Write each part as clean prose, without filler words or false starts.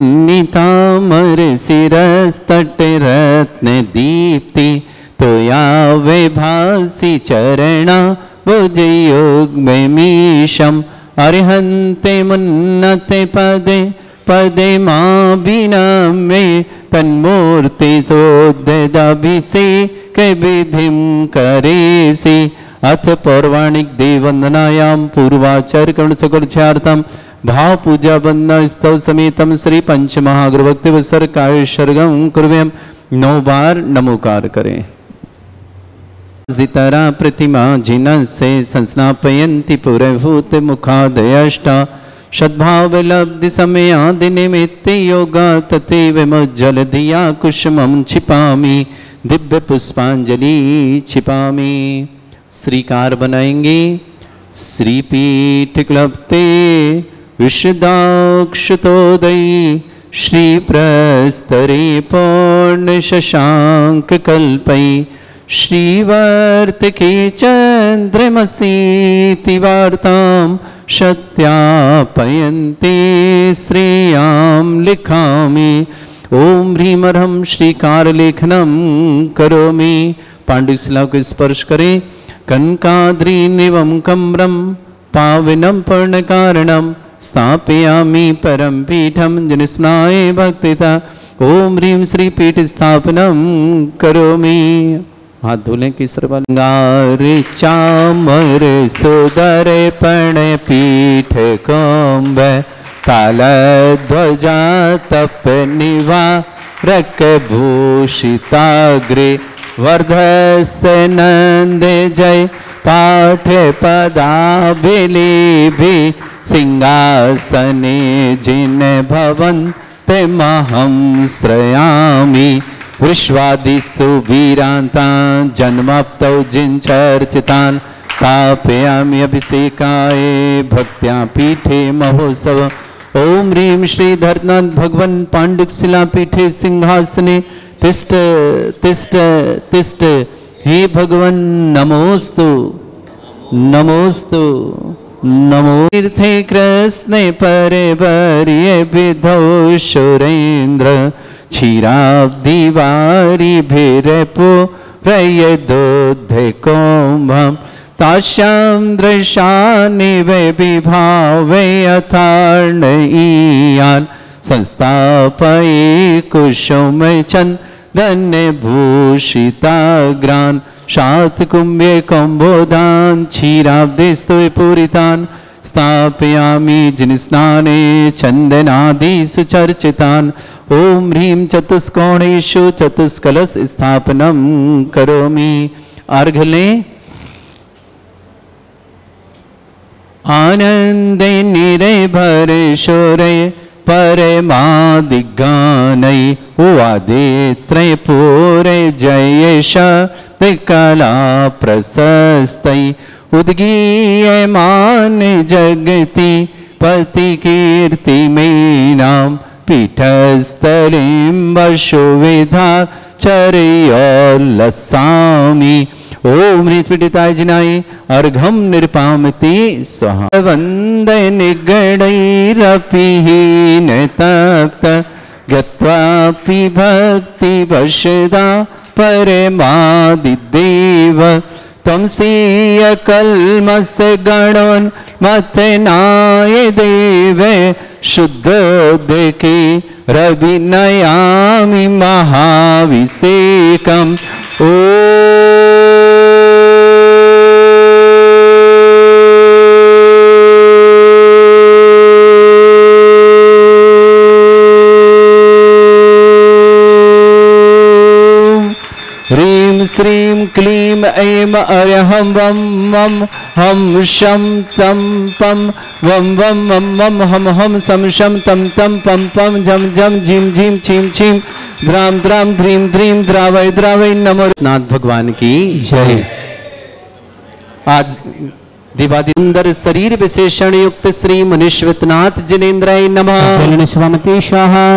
नीतामर शिरस्तट रत्न दीप्ति तोयावे भासी चरणा भुजयोग में मीशम अरिहंते मुन्नते पदे पदे माँ बिना में तन्मूर्ति सोद्यदाभिषेक विधिम करेसि अथ पौराणिक देववंदनायाम पूर्वाचार्य कर्ण सकलचार्थम भाव पूजा वंदना स्तव समेतम श्री पंच महागुरुभक्ति वसर काय सर्गम कुर्वयम 9 बार नमोकार करें। दितरा प्रतिमा जिनसे संस्नापयन्ति पुरभूत मुखादयष्टा सद्भावलब्धि समयादि निमित्ते योगा तथैव मुज्जल धिया कुसुमं छिपामि दिव्य पुष्पांजलि छिपामि। श्रीकार बनाएंगे। श्रीपीठ क्लप्ते विशदाक्षतोदयी श्री प्रस्तरे पूर्ण शशांक कल्पै श्रीवर्तके चंद्रमसीति वार्तां सत्यापयन्ते श्रेयां लिखामि। ओम ह्रीं अर्हं श्रीकार लेखनम करोमि। पांडुशिला को स्पर्श करें। कनकाद्रीनिवं कम्रं पावनं पूर्णकारणं स्थापयामि परम पीठं जनस्मराय भक्तिता। ओम ह्रीं श्री पीठ स्थापनं करोमि। हाथ धोलें केसर गार चामर सुदर पण पीठ कुंभ ताल ध्वजा तप निवारक भूषिताग्रे वर्धस्य नंद जय पाठ पदाभिलेभि सिंहासने जिन भवन्त महं श्रयामि। विश्वादिषु वीरान्तान् जन्माप्तौ जिनचर्चितान् स्थापयामि अभिषेकाय भक्त्या पीठे महोत्सव। ओम ह्रीं श्री धर्तनाथ भगवन् पाण्डुशिला पीठे सिंहासने तिष्ठ तिष्ठ तिष्ठ। हे भगवन् नमोस्तु नमोस्तु नमो। तीर्थे कृष्णे परवर्य विधौ सुरेन्द्र क्षीराब्धिवारी भिरपुरयदोद्धे कुम्भं तास्यां दृशानि वै विभावे अथार्णयीयान् संस्थापये कुसुमचन्दनभूषिताग्रान् शातकुम्भे कुम्भोदान् क्षीराब्धिस्तु पूरितान् स्थापयामि जिनस्नाने चन्दनादिषु चर्चितान्। ओम ह्रीं चतुष्कोणेषु चतुष्कलश स्थापनं करोमि। अर्घ लें। आनंदे निरभर शौर्य परमादिगानै उवादित्रय पूरे जय शक्तिकला प्रशस्तै उद्गीयमान जगति पति कीर्ति मेनां पीठस्थलीं वशुविधा चर्योल्लसामि। ओम हृत्पीडिताय जिनाय अर्घं निर्पामति स्वाहा। वंदे निगणैरपि हीन तप्त गत्वापि भक्ति वशदा परमादिदेव त्वं स्वीय कल्मष गणोन्मथनाय देवे शुद्धोदके रविनयामि महाभिषेकम्। ओ श्रीं क्लीं ऐं अरहं वं वं हम शं तं पं वं वं वं वं हम हम सं शं तं तं पं पं झं झं झीं झीं छीं छीं द्रां द्रां ध्रीं ध्रीं द्रावय द्रावय नमो नाथ भगवान की जय। आज दिवादिंदर शरीर विशेषण युक्त श्री मुनीश्वरनाथ जिनेन्द्राय नमः। स्वामी स्वाहा।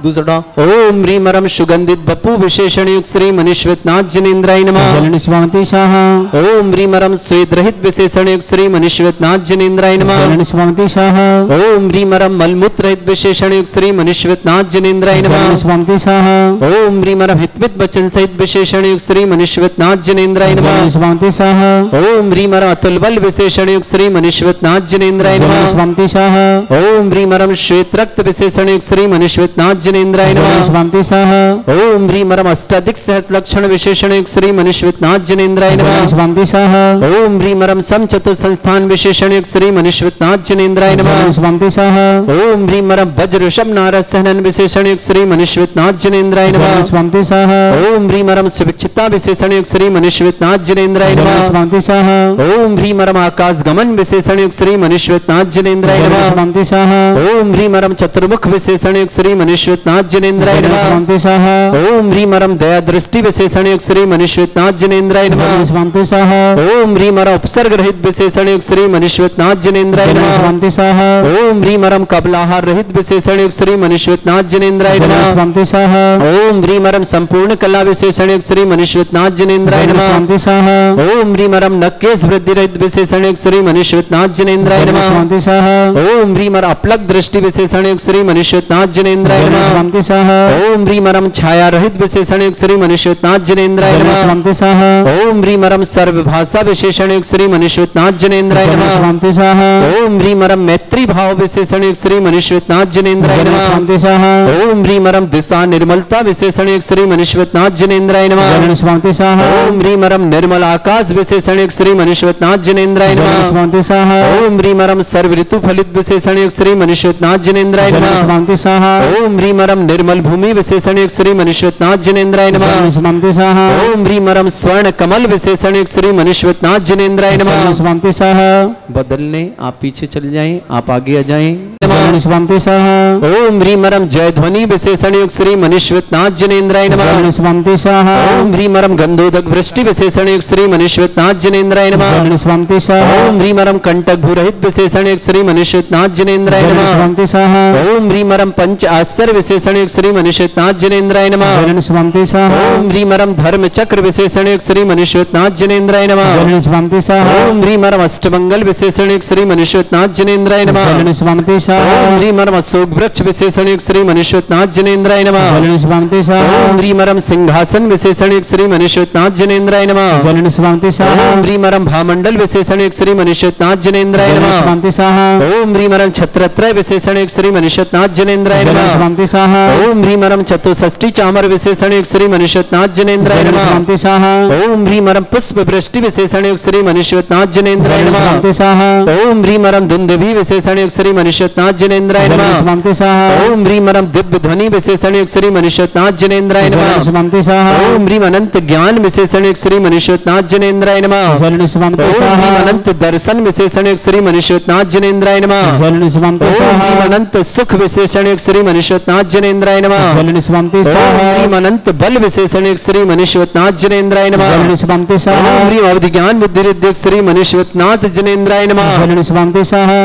दूसरा ओम ह्रीमरम सुगंधित बपू विशेषण युक्त श्री मनीश्वतनाथ जनेन्द्राय नमः। जलन स्वामिति स्वाहा। ओम ह्रीमरम स्वेद रहित विशेषण युक्त श्री मनीश्वतनाथ जनेन्द्राय नमः। जलन स्वामिति स्वाहा। ओम ह्रीमरम मलमूत्र रहित विशेषण युक्त श्री मनीश्वतनाथ जनेन्द्राय नमः। जलन स्वामिति स्वाहा। ओम ह्रीमरम हितवित वचन सहित विशेषण युक्त श्री मनीश्वतनाथ जनेन्द्राय नमः। जलन स्वामिति स्वाहा। ओम ह्रीमरम अतुल बल विशेषण युक्त श्री मनीश्वतनाथ जनेन्द्राय जलन नमः। स्वामिति स्वाहा। ओम ह्रीमरम श्वेत रक्त विशेषण युक्त श्री मनीश्वतनाथ जनेन्द्राय जलन नमः। स्वामिति स्वाहा। ओम ह्रीमरम अष्टाधिक सहस्र लक्षण विशेषण युक्त श्री मनीश्वतनाथ जनेन्द्राय जलन नमः। स्वामिति स्वाहा। ओम ह्रीमरम सम चतुर संस्थान विशेषण युक्त श्री मनीश्वतनाथ जनेन्द्राय जलन नमः। स्वामिति स्वाहा। ओम ह्रीमरम वज्र ऋषभ नारद सहनन विशेषण युक्त श्री मनीश्वतनाथ जनेन्द्राय जलन नमः। स्वामिति स्वाहा। ओम ह्रीमरम सुविक्षिता विशेषण युक्त श्री मनीश्वतनाथ जनेन्द्राय जलन नमः। स्वामिति स्वाहा। ओम ह्रीमरम आकाश गमन विशेषण युक्त श्री मनीश्वतनाथ जनेन्द्राय जलन नमः। स्वामिति स्वाहा। ओम ह्रीमरम चतुर्मुख विशेषण युक्त श्री मनीश्वतनाथ जनेन्द्राय जलन नमः। स्वामिति स्वाहा। ओम ह्रीमरम दया दृष्टि विशेषण युक्त श्री मनीश्वतनाथ जनेन्द्राय जलन नमः। स्वामिति स्वाहा। ओम ह्रीमरम उपसर्ग रहित विशेषण युक्त श्री मनीश्वतनाथ जनेन्द्राय जलन नमः। स्वामिति स्वाहा। ओम ह्रीमरम कबलाहार रहित विशेषण युक्त श्री मनीश्वतनाथ जनेन्द्राय जलन नमः। स्वामिति स्वाहा। ओम ह्रीमरम संपूर्ण कला विशेषण युक्त श्री मनीश्वतनाथ जनेन्द्राय जलन नमः। स्वामिति स्वाहा। ओम ह्रीमरम नक्केश वृद्धि रहित विशेषण युक्त श्री मनीश्वतनाथ जनेन्द्राय जलन नमः। स्वामिति स्वाहा। ओम ह्रीमर अपलक दृष्टि विशेषण युक्त श्री मनीश्वतनाथ जनेन्द्राय जलन नमः। स्वामिति स्वाहा। ओम ह्रीमरम छाया रहित विशेषण युक्त श्री मनीश्वतनाथ जनेन्द्राय जलन नमः। स्वामिति स्वाहा। ओम ह्रीमरम सर्वभाषा विशेषण युक्त श्री मनीश्वतनाथ जनेन्द्राय जलन नमः। स्वामिति स्वाहा। ओम ह्रीमरम मैत्री भाव विशेषण युक्त श्री मनीश्वतनाथ जनेन्द्राय जलन नमः। स्वामिति स्वाहा। ओम ह्रीमरम दिशा निर्मलता विशेषण युक्त श्री मनीश्वतनाथ जनेन्द्राय नमः। जलन स्वामिति स्वाहा। ओम ह्रीमरम निर्मल आकाश विशेषण युक्त श्री मनीश्वतनाथ जनेन्द्राय जलन नमः। स्वामिति स्वाहा। ओम ह्रीमरम सर्व ऋतु फलित विशेषण युक्त श्री मनीश्वतनाथ जनेन्द्राय जलन नमः। स्वामिति स्वाहा। ओम ह्रीमरम निर्मल भूमि विशेषण युक्त श्री मनीश्वतनाथ जनेन्द्राय नमः। जलन स्वामिति स्वाहा। ओम ह्रीमरम स्वर्ण कमल विशेषण युक्त श्री मनीश्वतनाथ जनेन्द्राय जलन नमः। स्वामिति स्वाहा। बदलने आप पीछे चले जाएं, आप आगे आ जाएं। जलन स्वामिति स्वाहा। ओम ह्रीमरम जय ध्वनि विशेषण युक्त श्री मनीश्वतनाथ जनेन्द्राय नमः। जलन स्वामिति स्वाहा। ओम ह्रीमरम गंधोदक वृष्टि विशेषण युक्त श्री मनीश्वतनाथ जनेन्द्राय नमः। जलन स्वामिति स्वाहा। ओम ह्रीमरम कंटक भूरहित विशेषण युक्त श्री मनीश्वतनाथ जनेन्द्राय जलन नमः। स्वामिति स्वाहा। ओम ह्रीमरम पंच आश्चर्य विशेषण युक्त श्री मनीश्वतनाथ जनेन्द्राय नमः। जलन स्वामिति स्वाहा। ओम ह्रीमरम धर्म चक्र विशेषण युक्त श्री मनीश्वतनाथ जनेन्द्राय नमः। जलन स्वामिति स्वाहा। ओम ह्रीमरम अष्टमंगल विशेषण युक्त श्री मनीश्वतनाथ जनेन्द्राय नमः। जलन स्वामिति स्वाहा। ओम ह्रीमरम अशोक वृक्ष विशेषण युक्त श्री मनीश्वतनाथ जनेन्द्राय नमः। जलन स्वामिति स्वाहा। ओम ह्रीमरम सिंहासन विशेषण युक्त श्री मनीश्वतनाथ जनेन्द्राय नमः। जलन स्वामिति स्वाहा। ओम ह्रीमरम भामंडल विशेषण युक्त श्री मनीश्वतनाथ जनेन्द्राय जलन नमः। स्वामिति स्वाहा। ओम ह्रीमरम छत्रत्रय विशेषण युक्त श्री मनीश्वतनाथ जनेन्द्राय जलन नमः। स्वामिति स्वाहा। ओम ह्रीमरम चतुष्षष्टि चामर विशेषण युक्त श्री मनीश्वतनाथ जनेन्द्राय जलन नमः। स्वामिति स्वाहा। ओम ह्रीमरम पुष्प वृष्टि विशेषण युक्त श्री मनीश्वतनाथ जनेन्द्राय जलन नमः। स्वामिति स्वाहा। ओम ह्रीमरम धुंधवी विशेषण युक्त श्री मनीश्वतनाथ जनेन्द्राय जलन नमः। स्वामिति स्वाहा। ओम ह्रीमरम दिव्य ध्वनि विशेषण युक्त श्री मनीश्वतनाथ जनेन्द्राय जलन नमः। स्वामिति स्वाहा। ओम ह्रीम अनंत ज्ञान विशेषण युक्त श्री मनीश्वतनाथ जनेन्द्राय नमः। जलन स्वामिति ओम ह्रीम स्वाहा। अनंत दर्शन विशेषण युक्त श्री मनीश्वतनाथ जनेन्द्राय नमः। जलन स्वामिति ओम ह्रीम स्वाहा। अनंत सुख विशेषण युक्त श्री मनीश्वतनाथ जनेन्द्राय नमः। जलन स्वामिति ओम स्वाहा। ह्रीम अनंत बल विशेषण युक्त श्री मनीश्वतनाथ जनेन्द्राय नमः। जलन स्वामिति स्वाहा। ओम ह्रीम अवधि ज्ञान बुद्धि रिद्धि श्री मनीश्वतनाथ जनेन्द्राय नमः। जलन स्वामिति स्वाहा।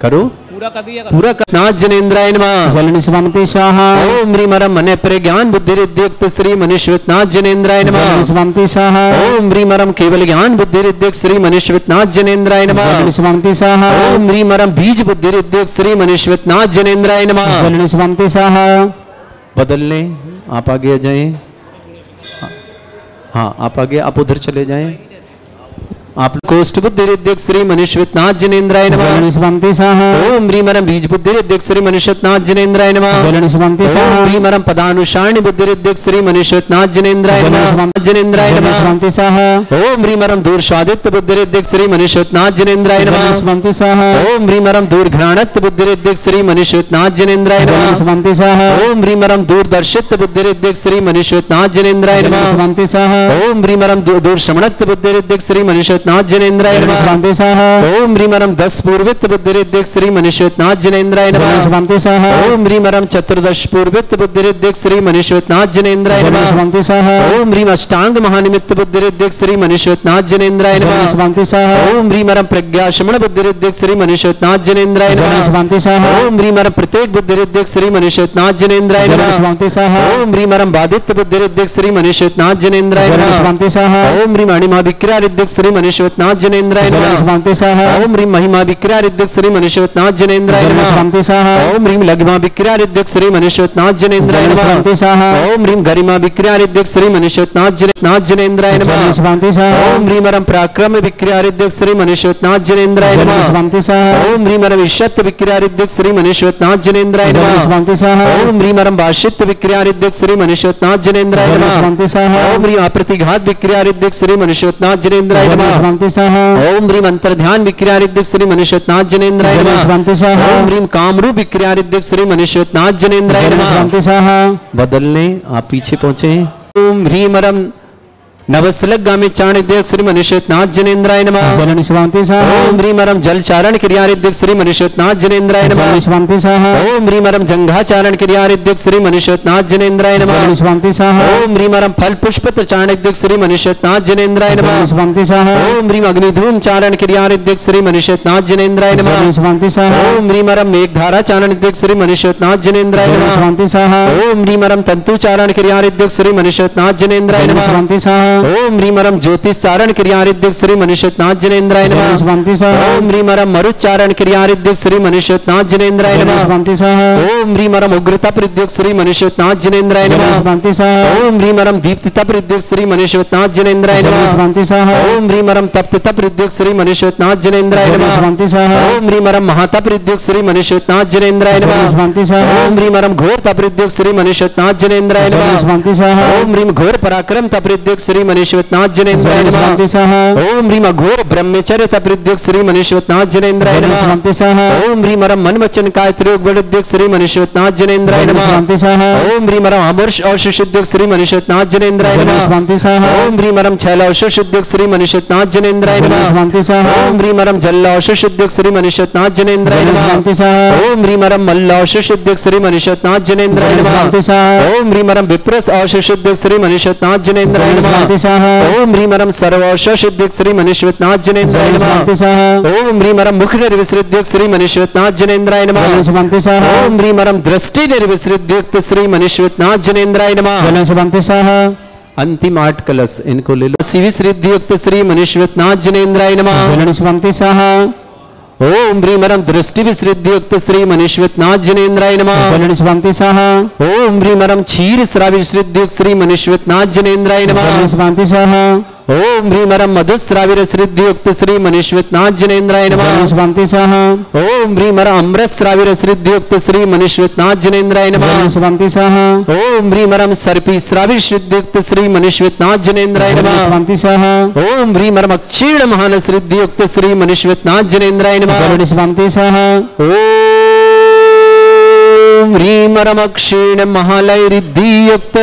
करो पूरा नाथ जनेन्द्राय नमः। जलन स्वामिति स्वाहा। ओम ह्रीमरम मन प्रज्ञान बुद्धि रिद्धि श्री मनीश्वतनाथ जनेन्द्राय जलन नमः। स्वामिति स्वाहा। ओम ह्रीमरम केवल ज्ञान बुद्धि रिद्धि श्री मनीश्वतनाथ जनेन्द्राय नमः। जलन स्वामिति स्वाहा। ओम ह्रीमरम बीज बुद्धि रिद्धि श्री मनीश्वतनाथ जनेन्द्राय नमः। जलन स्वामिति स्वाहा। बदल लें, आप आगे आ जाएं। हाँ, आप आगे, आप उधर चले जाएं। आप कोष्ठ बुद्धि रिद्धि श्री मनीश्वतनाथ जनेन्द्राय नमः। जलन स्वामिति स्वाहा। ओम ह्रीमरम बीज बुद्धि रिद्धि श्री मनीश्वतनाथ जनेन्द्राय नमः। जलन स्वामिति स्वाहा। ओम ह्रीमरम पदानुसारणी बुद्धि रिद्धि श्री मनीश्वतनाथ जनेन्द्राय नमः। जनेन्द्राय जलन नमः। स्वामिति स्वाहा। ओम ह्रीमरम दूर स्वादित्य बुद्धि रिद्धि श्री मनीश्वतनाथ जनेन्द्राय जलन नमः। स्वामिति स्वाहा। ओम ह्रीमरम दूर घ्राणत्व बुद्धि रिद्धि श्री मनीश्वतनाथ जनेन्द्राय जलन नमः। स्वामिति स्वाहा। ओम ह्रीमरम दूरदर्शित्व बुद्धि रिद्धि श्री मनीश्वतनाथ जनेन्द्राय जलन नमः। स्वामिति स्वाहा। ओम ह्रीमरम दूर श्रवणत्व बुद्धि रिद्धि श्री मनीश्वतनाथ मनुष्यनाथ जनेन्द्राय नमः। स्वामी स्वाहा ओम ह्रीं मरम 10 पूर्वित बुद्धिरिद्धिक श्री मनुष्यनाथ जनेन्द्राय नमः। स्वामी स्वाहा ओम ह्रीं मरम 14 पूर्वित बुद्धिरिद्धिक श्री मनुष्यनाथ जनेन्द्राय नमः। स्वामी स्वाहा ओम ह्रीं अष्टांग महानिमित्त बुद्धिरिद्धिक श्री मनुष्यनाथ जनेन्द्राय नमः। स्वामी स्वाहा ओम ह्रीं मरम प्रज्ञाशमन बुद्धिरिद्धिक श्री मनुष्यनाथ जनेन्द्राय नमः। स्वामी स्वाहा ओम ह्रीं मरम प्रत्येक बुद्धिरिद्धिक श्री मनुष्यनाथ जनेन्द्राय नमः। स्वामी स्वाहा ओम ह्रीं मरम बाधित बुद्धिरिद्धिक श्री मनुष्यनाथ जनेन्द्राय नमः। स्वामी स्वाहा ओम ह्रीं अणिमा विक्रारिद्धिक श्री मनुष्यनाथ जनेन्द्राय नमः। स्वामी स्वाहा ओम ह्रीं महिमा विक्रारिद्धिक श्री मनुष्यनाथ जनेन्द्राय नमः। स्वामी स्वाहा ओम ह्रीं लघिमा विक्रारिद्धिक श्री मनुष्यनाथ जनेन्द्राय नमः। स्वामी स्वाहा ओम ह्रीं गरिमा विक्रारिद्धिक श्री मनुष्यनाथ जनेन्द्राय नमः। स्वामी स्वाहा ओम ह्रीं मरम पराक्रम विक्रारिद्धिक श्री मनुष्यनाथ जनेन्द्राय नमः। स्वामी स्वाहा ओम ह्रीं मरम ईशत विक्रारिद्धिक श्री मनुष्यनाथ जनेन्द्राय नमः। स्वामी स्वाहा ओम ह्रीं मरम भाषित विक्रारिद्धिक श्री मनुष्यनाथ जनेन्द्राय नमः। स्वामी स्वाहा ओम ह्रीं अप्रतिघात विक्रारिद्धिक श्री मनुष्यनाथ जनेन्द्राय नमः। स्वामी स्वाहा ओम ह्रीं अंतर्ध्यान विक्रारिद्धिक श्री मनुष्यनाथ जनेन्द्राय नमः। स्वामी स्वाहा ओम ह्रीं कामरूप विक्रारिद्धिक श्री मनुष्यनाथ जनेन्द्राय नमः। स्वामी स्वाहा बदलने आप पीछे पहुंचे। ओम ह्रीं मरम नवस्लगामी चाणिद्यक श्री मनुष्यनाथ जनेन्द्राय नमः। स्वामी स्वाहा ओम ह्रीं मरम जलचारण क्रियारिद्यक श्री मनुष्यनाथ जनेन्द्राय नमः। स्वामी स्वाहा ओम ह्रीं मरम जंघाचारण क्रियारिद्यक श्री मनुष्यनाथ जनेन्द्राय नमः। स्वामी स्वाहा ओम ह्रीं मरम फल पुष्प चाणिद्यक श्री मनुष्यनाथ जनेन्द्राय नमः। स्वामी स्वाहा ओम ह्रीं अग्निधूम चारण क्रियारिद्यक श्री मनुष्यनाथ जनेन्द्राय नमः। स्वामी स्वाहा ओम ह्रीं मरम मेघधारा चारणिद्यक श्री मनुष्यनाथ जनेन्द्राय नमः। स्वामी स्वाहा ओम ह्रीं मरम तंतु चारण क्रियारिद्यक श्री मनुष्यनाथ जनेन्द्राय नमः। स्वामी स्वाहा ओम ह्रीं मरम ज्योतिष चारण क्रियारिद्धिक श्री मनुष्यनाथ जनेन्द्राय नमः। स्वामी स्वाहा ओम ह्रीं मरम मरुच्चारण क्रियारिद्धिक श्री मनुष्यनाथ जनेन्द्राय नमः। स्वामी स्वाहा ओम ह्रीं मरम उग्रता प्रद्युक श्री मनुष्यनाथ जनेन्द्राय नमः। स्वामी स्वाहा ओम ह्रीं मरम दीप्तता प्रद्युक श्री मनुष्यनाथ जनेन्द्राय नमः। स्वामी स्वाहा ओम ह्रीं मरम तप्तता प्रद्युक श्री मनुष्यनाथ जनेन्द्राय नमः। स्वामी स्वाहा ओम ह्रीं मरम महाता प्रद्युक श्री मनुष्यनाथ जनेन्द्राय नमः। स्वामी स्वाहा ओम ह्रीं मरम घोरता प्रद्युक श्री मनुष्यनाथ जनेन्द्राय नमः। स्वामी स्वाहा ओम ह्रीं घोर पराक्रम तप्रद्युक श्री मनुष्यनाथ जनेन्द्राय नमः। स्वामी स्वाहा ओम ह्रीं अघोर ब्रह्मचर्य तप्रद्युक श्री मनुष्यनाथ जनेन्द्राय नमः। स्वामी स्वाहा ओम ह्रीं मरम मन वचन काय त्रियोग वडद्युक श्री मनुष्यनाथ जनेन्द्राय नमः। स्वामी स्वाहा ओम ह्रीं मरम अमर्ष औषुषिद्युक श्री मनुष्यनाथ जनेन्द्राय नमः। स्वामी स्वाहा ओम ह्रीं मरम छैल औषुषिद्युक श्री मनुष्यनाथ जनेन्द्राय नमः। स्वामी स्वाहा ओम ह्रीं मरम जल औषुषिद्युक श्री मनुष्यनाथ जनेन्द्राय नमः। स्वामी स्वाहा ओम ह्रीं मरम मल्ल औषुषिद्युक श्री मनुष्यनाथ जनेन्द्राय नमः। स्वामी स्वाहा ओम ह्रीं मरम विप्रस औषुषिद्युक श्री मनुष्यनाथ जनेन्द्राय नमः। स्वामी स्वाहा ओम ह्रीं मरम सर्वौषुषिद्युक श्री मनुष्यनाथ जनेन्द्राय नमः। स्वामी स्वाहा ओम ह्रीं मरम मुख निर्विसृद्युक श्री मनुष्यनाथ जनेन्द्राय नमः। स्वामी स्वाहा ओम ह्रीं मरम दृष्टि निर्विसृद्युक्त श्री मनुष्यनाथ जनेन्द्राय नमः। स्वामी स्वाहा अंतिम 8 कलश इनको ले लो। शिविसृद्युक्त श्री मनुष्यनाथ जनेन्द्राय नमः। स्वामी स्वाहा ओम ह्रीं मरम दृष्टि विसृद्युक्त श्री मनुष्यनाथ जनेन्द्राय नमः। स्वामी स्वाहा ओम ह्रीं मरम क्षीर श्राविसृद्युक्त श्री मनुष्यनाथ जनेन्द्राय नमः। स्वामी स्वाहा ओम ह्रीं मरम मधुस्राविर श्रीयुक्त श्री मनुष्यनाथ जनेन्द्राय नमः। स्वामी स्वाहा ओम ह्रीं मरम अमृत श्राविर श्रीयुक्त श्री मनुष्यनाथ जनेन्द्राय नमः। स्वामी स्वाहा ओम ह्रीं मरम सर्पी श्राविर श्रीयुक्त श्री मनुष्यनाथ जनेन्द्राय नमः। स्वामी स्वाहा ओम ह्रीं मरम क्षीण महान श्रीयुक्त श्री मनुष्यनाथ जनेन्द्राय नमः। स्वामी स्वाहा ओम ह्रीं मरम क्षीण महालय रिद्धियुक्त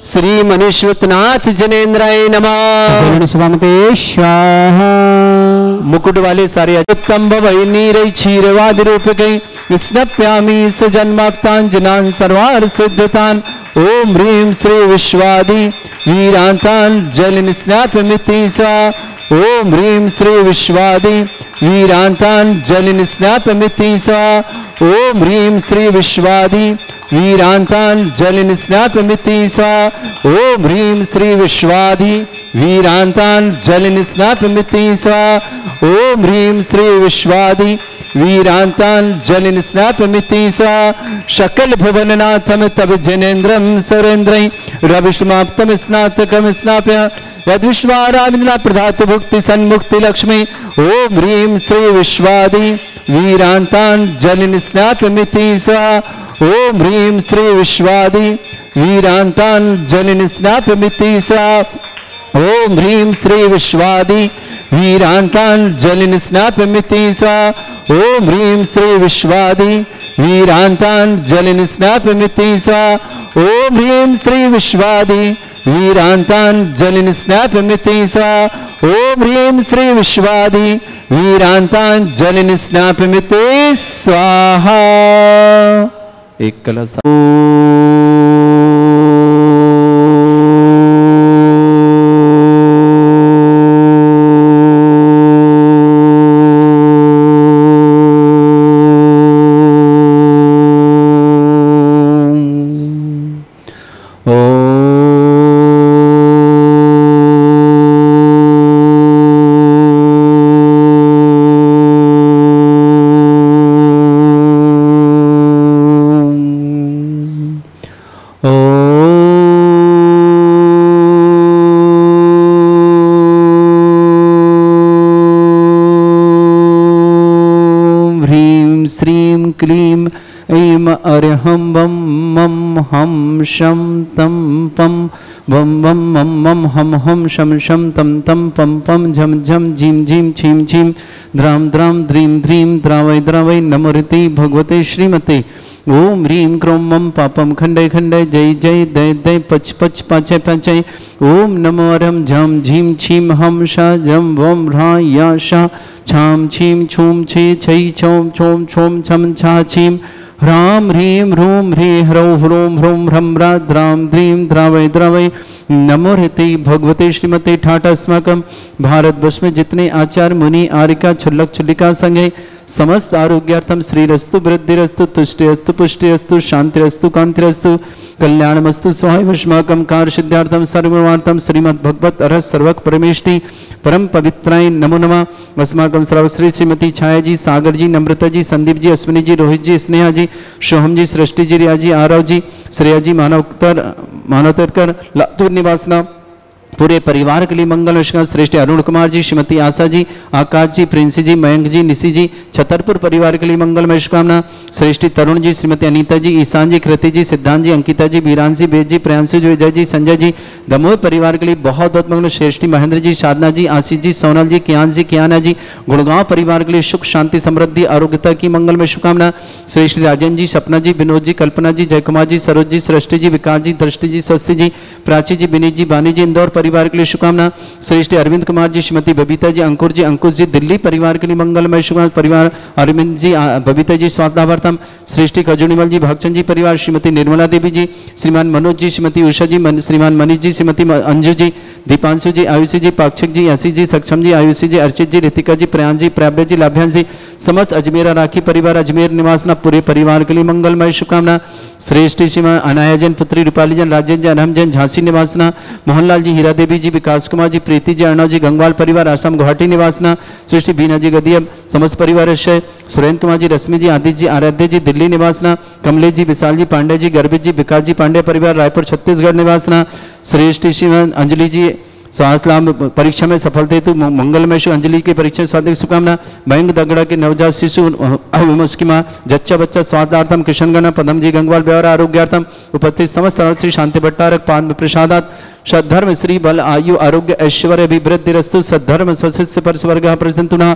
श्री मनुष्यनाथ जनेन्द्राय नमः। स्वामी स्वाहा मुकुट वाले सारे उत्तम भवै नीरै क्षीरवाद रूपकै स्नप्यामि स जन्माप्तांजनान् सर्वार सिद्धतान्। ओम ह्रीं श्री विश्वादि वीरांतान् जलिन स्नापमिति सा। ओम ह्रीं श्री विश्वादि वीरांतान् जलिन स्नापमिति सा। ओम ह्रीं श्री विश्वादि वीरांतान् जलिन स्नापमिति सा। ओम ह्रीं श्री विश्वादि वीरांतान् जलिन स्नापमिति सा। ओम ह्रीं श्री विश्वादि वीरांतान् जलिन स्नापमिति सा। शकल भुवननाथम तब जनेन्द्रम सुरेन्द्रै रविष्माप्तम स्नातकम स्नाप्य यद्विश्वाराविन्द्रा प्रधातु भुक्ति सन्मुक्ति लक्ष्मी। ओम ह्रीं श्री विश्वादि वीरांतान् जलिन स्नापमिति सा। ओम ह्रीं श्री विश्वादि वीरांतान् जलिन स्नापमिति सा। ओम ह्रीं श्री विश्वादि वीरांतान् जलिन स्नापमिति सा। ओम ह्रीं श्री विश्वादि वीरांतान् जलिन स्नापमिति सा। ओम ह्रीं श्री विश्वादि वीरांतांजलिं स्नापयति स्वाहा। ओम ह्रीं श्रीं विश्वादि वीरांतांजलिं स्नापयति स्वाहा। एक कलश श्रीं क्लीं ऐं अर्हं वं मं हं शं तं पं वं वं मं मं हं हं शं शं तं तं पं पं झं झं झीं झीं छीं छीं द्रां द्रां द्रीं द्रीं द्रावै द्रावै नमोरिति भगवते श्रीमते। ओम ह्रीं क्रों मं पापं खंडय खंडय जय जय दय दय पच पच पाचय पाचय। ओम नमो रं झं झीं छीं हं शा जं वं ह्रा या शा छां छीं छूं छे छै छौं छौं छौं छं छा छीं ह्रां ह्रीं ह्रूं ह्री ह्रौं ह्रूं ह्रूं ह्रं ह्रा द्रां द्रीं द्रावै द्रावै नमोरिति भगवते श्रीमते। ठाट अस्माकं भारतवर्ष में जितने आचार्य मुनि आरिका छुल्लक छुल्लिका संघ है समस्त आरोग्यार्थम श्रीरस्तु वृद्धिरस्तु तुष्टिरस्तु पुष्टिरस्तु शांतिरस्तु कांतिरस्तु कल्याणमस्तु स्वाहावस्माकं कार्य सिद्धार्थम सर्वमार्थम श्रीमद् भगवत अरहत सर्वक परमेष्टि परम पवित्राय नमो नमः। अस्माकं सर्व श्री श्रीमती छाया जी, सागर जी, नम्रता जी, संदीप जी, अश्विनी जी, रोहित जी, स्नेहा जी, सोहम जी, सृष्टि जी, रिया जी, आरव जी, श्रेया जी, मानवतरकर लातूर निवासना पूरे परिवार के लिए मंगल। श्रेष्ठ अरुण कुमार जी, श्रीमती आशा जी, आकाश जी, प्रिंसी जी, मयंक जी, निशी जी, छतरपुर परिवार के लिए मंगलमय शुभकामना। श्रेष्ठी तरुण जी, श्रीमती अनीता जी, ईशान जी, कृति जी, सिद्धांत जी, अंकिता जी, बीरांशी, बेद जी, प्रियांशु जी, विजय जी, संजय जी, दमोह परिवार के लिए बहुत बहुत मंगल। श्रेष्ठी महेंद्र जी, साधना जी, आशीष जी, सोनल जी, कियान जी, कियाना जी, गुड़गांव परिवार के लिए सुख शांति समृद्धि आरोग्यता की मंगलमय शुभकामना। श्रेष्ठी राजन जी, सपना जी, विनोद जी, कल्पना जी, जयकुमार जी, सरोज जी, सृष्टि जी, विकास जी, दृष्टि जी, स्वस्ति जी, प्राची जी, विनीत जी, बानी जी, इंदौर परिवार के लिए शुभकामना। श्रेष्ठ अरविंद कुमार जी, श्रीमती बबीता जी, अंकुर जी, अंकुश जी, दिल्ली परिवार के लिए मंगलमय शुभकामना। परिवार अरविंद जी, बबीता जी, स्वास्थ्यार्थम। श्रेष्ठी खजूनीमल जी, भक्चंद जी परिवार, श्रीमती निर्मला देवी जी, श्रीमान मनोज जी, श्रीमती उषा जी, श्रीमान मनीष जी, श्रीमती अंजू जी, दीपांशु जी, आयुषी जी, पाक्षिक जी, आशीष जी, सक्षम जी, आयुषी जी, अर्चित जी, रितिका जी, प्रयान जी, प्राव्य जी, लाभ्यान जी, समस्त अजमेर राखी परिवार अजमेर निवासना पूरे परिवार के लिए मंगलमय शुभकामना। श्रेष्ठ श्रीमान अनाया जैन, पुत्री रूपाली जैन, राजेंद्र जैन, अनहम जैन, झांसी निवासना। मोहनलाल जी, हीरा देवी जी, विकास कुमार जी, प्रीति जी, अर्णव जी, गंगवाल परिवार आसाम गुवाहाटी निवासना। श्रेष्ठी बीना जी गदिया समस्त परिवार अक्षय। सुरेंद्र कुमार जी, रश्मि जी, आदित्य जी, आराध्य जी, दिल्ली निवासना। कमलेश जी, विशाल जी, पांडे जी, गर्भित जी, विकास जी, पांडे परिवार रायपुर छत्तीसगढ़ निवासना। श्रेष्ठ श्रीमान अंजलि जी, स्वास्थ्य लाभ परीक्षा में सफलता हेतु मंगलमय अंजलि की परीक्षा में स्वास्थ्य शुभकामना। मयंक दगड़ा के नवजात शिशु उसकी माँ जच्चा बच्चा स्वास्थ्यार्थम। कृष्णगणा पदम जी, गंगवाल व्यवहार आरोग्यार्थम उपस्थित समस्त श्री शांति भट्टारक पान प्रसादात सद्धर्म श्री बल आयु आरोग्य ऐश्वर्य अभिवृद्धिरस्तु सद्धर्म स्वसिष्य पर स्वर्ग प्रसन्ना।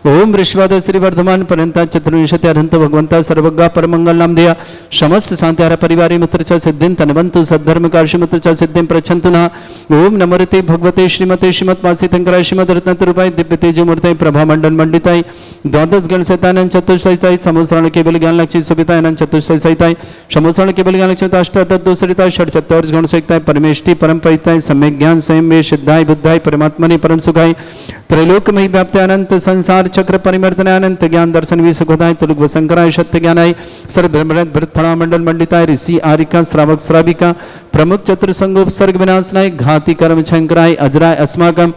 ओम ऋषवाद श्री वर्धमान पर्यंता चतुर्विंशति अरहंतो भगवंता सर्वज्ञ परमंगल नाम देया समस्त शांतिहार परिवार मित्र च सिद्धिं तनवंतु सद्धर्म कार्य मित्र च सिद्धिं प्रच्छन्तु नः। ओम नमोते भगवते श्रीमते श्रीमद्वासी शंकराय श्रीमद रत्नतरूपाय दिव्य तेज मूर्तये प्रभा मंडल मंडिताय द्वादश गण सहिताय चतुष्सहिताय समोसरण केवल ज्ञान लक्ष्य सुविताय चतुष्सहिताय सहिताय समोसरण केवल ज्ञान लक्ष्य अष्टादश सहिताय षट चतुर्थ गण सहिताय परमेष्टि परम सम्यक ज्ञान स्वयं में सिद्धाय बुद्धाय परमात्मने परम सुखाय त्रैलोक्यमयी व्याप्त अनंत संसार चक्र परिवर्तन अनंत ज्ञान दर्शन भी सुखदाय तुलुग वसंकराय सत्य ज्ञानाय सर्व भृत फणा मंडल मंडिताय ऋषि आरिका श्रावक श्राविका प्रमुख चतुर्संगोप सर्ग विनाशनाय घाति कर्म शंकराय अजराय अस्माकम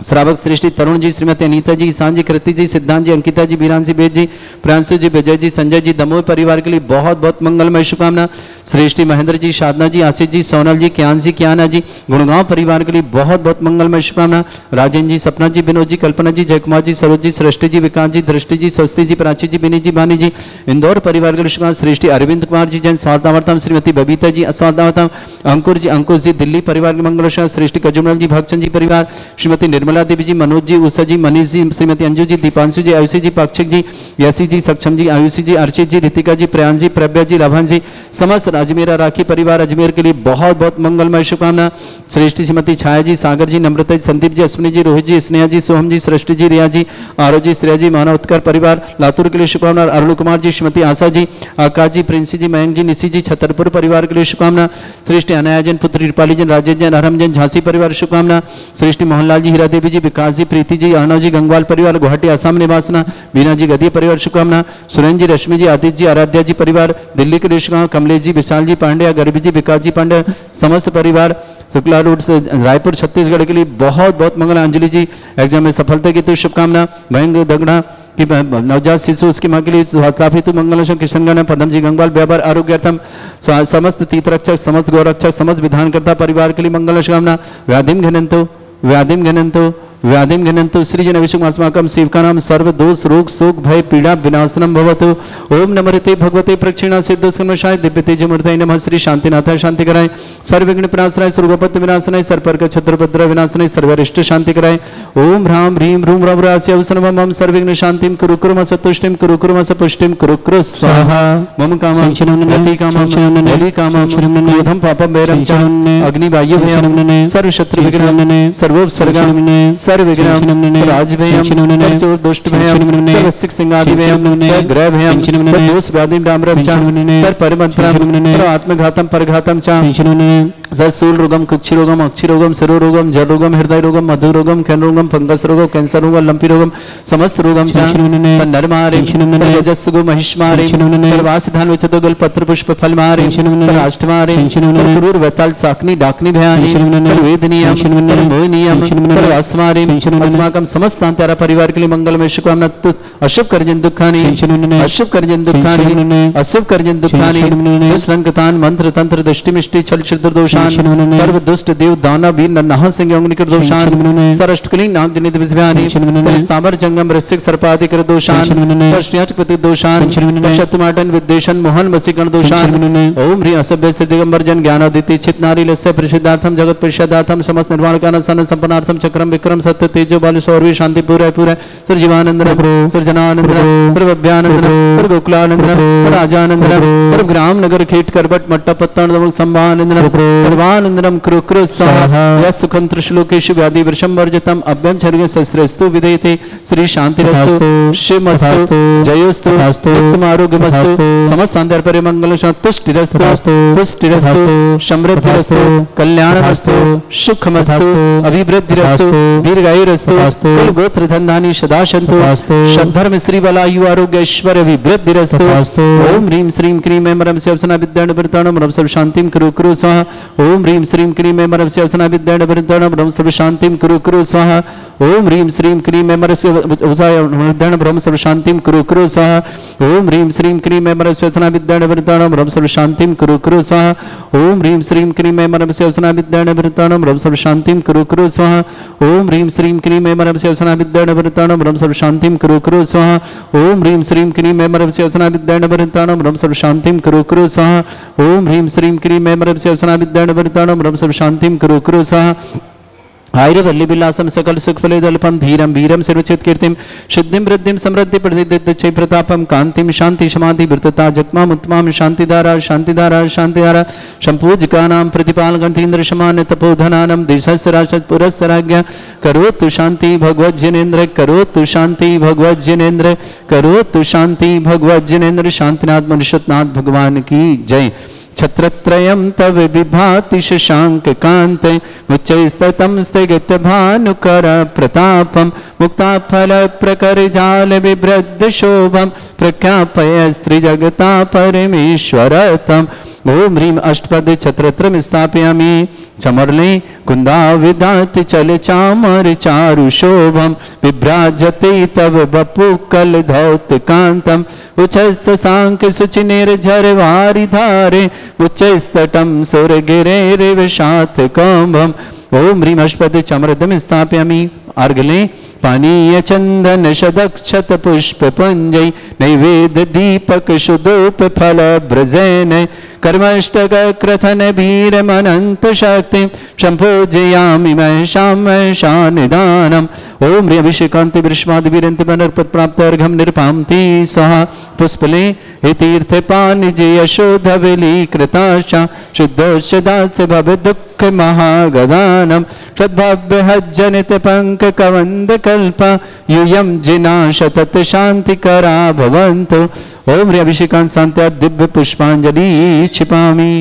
श्रावक सृष्टि तरुण जी, श्रीमती अनीता जी, ईशान जी, कृति जी, सिद्धांत जी, अंकिता जी, बीरांशी, बेद जी, प्रियांशु जी, विजय जी, संजय जी, दमोह परिवार के लिए बहुत बहुत मंगलमय शुभकामना। श्रेष्ठी महेंद्र जी, साधना जी, आशीष जी, सोनल जी, कियान जी, कियाना जी, गुड़गांव परिवार के लिए बहुत बहुत मंगलमय शुभकामना। राजेंद्र जी, सपना जी, विनोद जी, कल्पना जी, जयकुमार जी, सरोज जी, सृष्टि जी, विकास जी, दृष्टि जी, स्वस्ति जी, प्राची जी, विनीत जी, भानी जी, इंदौर परिवार के लिए शुभकामना। श्रेष्ठी अरविंद कुमार जी, जैन स्वास्थ्यार्थम। श्रीमती बबीता जी, अस्वास्थ्यार्थम। अंकुर जी, अंकुश जी, दिल्ली परिवार के मंगल। श्रेष्ठी कजुमल जी, भक्चंद जी परिवार, श्रीमती निर्मला विमला देवी जी, मनोज जी, उषा जी, मनीष जी, श्रीमती अंजू जी, दीपांशु जी, आयुषी जी, पाक्षिक जी, यसी जी, सक्षम जी, आयुषी जी, अर्चित जी, रितिका जी, प्रयान जी, प्रभ्या जी, लाभान जी, समस्त अजमेरा राखी परिवार अजमेर के लिए बहुत बहुत मंगलमय शुभकामना। श्रेष्ठी श्रीमती छाया जी, सागर जी, नम्रता जी, संदीप जी, अश्विनी जी, रोहित जी, स्नेहा जी, सोहम जी, सृष्टि जी, रिया जी, आरो जी, श्रेया जी, मानव उत्कर परिवार लातूर के लिए शुभकामना। अरुण कुमार जी, श्रीमती आशा जी, आकाश जी, प्रिंसी जी, मयंक जी, निशी जी, छतरपुर परिवार के लिए शुभकामना। श्रेष्ठी अनाया जैन, पुत्री रूपाली जैन, राजेश जैन, हरम जैन, झांसी परिवार शुभकामना। श्रेष्ठी मोहनलाल जी, हीरा देवी जी, विकास जी, प्रीति जी, अर्णव जी, गंगवाल परिवार गुवाहाटी आसाम निवासना, बीना जी, गदी परिवार शुभकामना। सुरेंद्र जी, रश्मि जी, आदित्य जी, आराध्या जी परिवार दिल्ली के लिए शुभकामना। कमलेश जी, विशाल जी पांड्या, गर्भी जी, विकास जी पांड्या, समस्त परिवार शुक्ला रोड से रायपुर छत्तीसगढ़ के लिए बहुत बहुत मंगल। अंजलि जी एग्जाम में सफलता की तो शुभकामना। भयंग दगड़ा कि नवजात शिशु उसकी माँ के लिए काफी तो मंगल। किशनगढ़ पदम जी, गंगवाल व्यापार आरोग्यार्थम समस्त तीर्थरक्षक, समस्त गौरक्षक, समस्त विधानकर्ता परिवार के लिए मंगल शुभकामना। व्याधिम घनंतो व्याधिम घनंतो व्याधिम घनंतु सृजन अभिषेकमास्माकं सेवकानां सर्व दोष रोग शोक भय पीड़ा विनाशनम भवतु। ओम नमस्ते भगवते प्रक्षिणा सिद्धस्कर्मशाय दिव्य तेजमूर्तये नमः। श्री शांतिनाथाय शांति कराय, सर्व विघ्न विनाशनाय, सुरगोपत्य विनाशनाय, सर्पर्क छत्रपत्र विनाशनाय, सर्वरिष्ट शांति कराय। ओम ह्रां ह्रीं ह्रूं रव रास्य अवसनमं मम सर्वविघ्न शांतिं कुरु कुरु मस तुष्टिं कुरु कुरु मस पुष्टिं कुरु कुरु स्वाहा। मम कामं यति कामं बलि कामं क्रोधं पापं वैरं च अग्निवायु भयं सर्व शत्रु विघ्नं सर्वोपसर्गं सर्व विघ्नं सर्वराज भयं सर्वचोर दुष्ट भयं सर्वसिक सिंहादि भयं ग्रह भयं सर्वदोष व्याधि डाम्रं च सर्व परिमंत्रं सर्व आत्मघातं परघातं च सर्वशूल रोगम कुक्षि रोगम अक्षि रोगम सरो रोगम जल रोगम हृदय रोगम मधु रोगम कैन रोगम फंगस रोगम कैंसर रोगम लंपी रोगम समस्त रोगम नरमारे यजस्सुगो महिष्मारे सर्वासिधान विचतोगल पत्र पुष्प फल मारे अष्टमारे क्रूर वैताल साकनी डाकनी भयानी सर्वेदनीयम सर्वमोहनीयम सर्वास्मारे अस्माकं समस्त सांत्यारा परिवार के लिए मंगलमय शुभकामना। अशुभ कर्जन दुखानी अशुभ कर्जन दुखानी अशुभ कर्जन दुखानी दुष्टंकतान मंत्र तंत्र दृष्टि मिष्टि छल छिद्र दोषान सर्व दुष्ट देव दाना वीर नन्हा सिंह निकर दोषान सरष्टकली नाग जनित विषयानि स्थावर जंगम रसिक सर्पाधिकर दोषान सरष्टपति दोषान शतुमाटन विद्वेषण मोहन वसीकरण दोषान ओम ह्री असभ्य से दिगंबर जन ज्ञानादिति चित नारी लस्य परिषदार्थम जगत परिषदार्थम समस्त निर्वाण कान सन संपन्नार्थम चक्रम विक्रम सत्य तेजो बाल सौरवी शांति पूरा पूरा सर जीवानंद सर जनानंद सर अभ्यानंद सर गोकुलानंद सर राजानंद सर ग्राम नगर खेट करबट मट्टा पत्ता संभानंद सर्वानंदनम कुरु कुरु स्वाहा। यः सुखं त्रिश्लोकेषु व्याधि वृषं वर्जितम् अभ्यं छर्गे शस्त्रस्तु विधेयते श्री शांतिरस्तु शिवमस्तु जयोस्तु उत्तमारोग्यमस्तु समस्त सांध्यार परिमंगल तुष्टिरस्तु पुष्टिरस्तु समृद्धिरस्तु कल्याणमस्तु सुखमस्तु अभिवृद्धिरस्तु दीर्घायुरस्तु कुल गोत्र धनधानी सदा सन्तु सद्धर्म श्री बलायु आरोग्य ऐश्वर्य अभिवृद्धिरस्तु। ओम ह्रीं श्रीं क्रीं ऐं मरं सेवसना विद्याणुवृताणं रं सर्व शांतिं कुरु कुरु स्वाहा। ओम ह्रीं श्रीं क्रीं ऐं मरं सेवसना विद्याणुवृताणं रं सर्व शांतिं कुरु कुरु स्वाहा। ओम ह्रीं श्रीं क्रीं ऐं मरं सेवसना रं सर्व शांतिं कुरु कुरु स्वाहा। ओम ह्रीं श्रीं क्रीं ऐं मरं सेवसना विद्याणुवृताणं रं सर्व शांतिं कुरु कुरु स्वाहा। ओम ह्रीं श्रीं क्रीं ऐं मरं सेवसना विद्याणुवृताणं रं सर्व शांतिं कुरु कुरु स्वाहा। ओम ह्रीं श्रीं क्रीं ऐं मरं सेवसना विद्याणुवृताणं रं सर्व शांतिं कुरु कुरु स्वाहा। ओम ह्रीं श्रीं क्रीं ऐं मरं सेवसना विद्याणुवृताणं रं सर्व शांतिं कुरु कुरु स्वाहा। ओम ह्रीं श्रीं क्रीं ऐं मरं सेवसना विद्याणुवृताणं रं सर्व शांतिं कुरु कुरु स्वाहा। आयुर्वल्ली विलासम सकल सुख फलेदल्पम धीरम वीरम सर्वचित कीर्तिम सिद्धिं वृद्धिं समृद्धि प्रसिद्ध प्रतापम कांतिम शांति समाधि वृतता जगमाम उत्तमाम शांतिधारा शांतिधारा शांतिधारा संपूजकानां प्रतिपाल गंधीन्द्र समान तपोधनानम देशस्राशत पुरस्सराज्ञा करोतु शांति भगवज्जनेन्द्र करोतु शांति भगवज्जनेन्द्र करोतु शांति भगवज्जनेन्द्र। शांतिनाथ मनुष्यनाथ भगवान की जय। छत्रत्रयं तव विभाति शशांक कांते मुच्चैस्ततं स्थगित भानुकर प्रतापं मुक्ताफल प्रकर जाल विभ्रद्ध शोभं प्रख्यापय स्त्री जगता परमेश्वरतम्। ओम ह्रीं अष्टपद छत्रत्रम स्थापयामि चमर्ले कुंदा विदात चल चामर चारु शोभम विभ्राजते तव बपु कल धौत कांतम उच्चस्त सांक सुचिनेर झरवारि धारे उच्चस्तटम सुर गिरे विषात कौंभम। ओम ह्रीं अष्टपद चमरदम स्थापयामि अर्घले पानीय चंदन शदक्षत पुष्प पुंजय नैवेद्य दीपक शुद्धोप फल ब्रजैन कर्मष्टक क्रथन भीर मनंत शक्ति संपूजयामि महेशां निदानम। ओम ह्रीं अभिषेकांति विश्वादि वीरंति मनर्पत प्राप्त अर्घम निरपांति सह पुष्पले तीर्थ पानिजे यशोधवली कृताशा शुद्धोश्च दास्य भव दुख महागदानम सद्भव्य हज्जनित पंक कवंद कल्प यूयम जिना शतत शांति करा भवन्तु। ओम ह्रीं अभिषेकांत शांत्या दिव्य पुष्पांजलि क्षिपामि।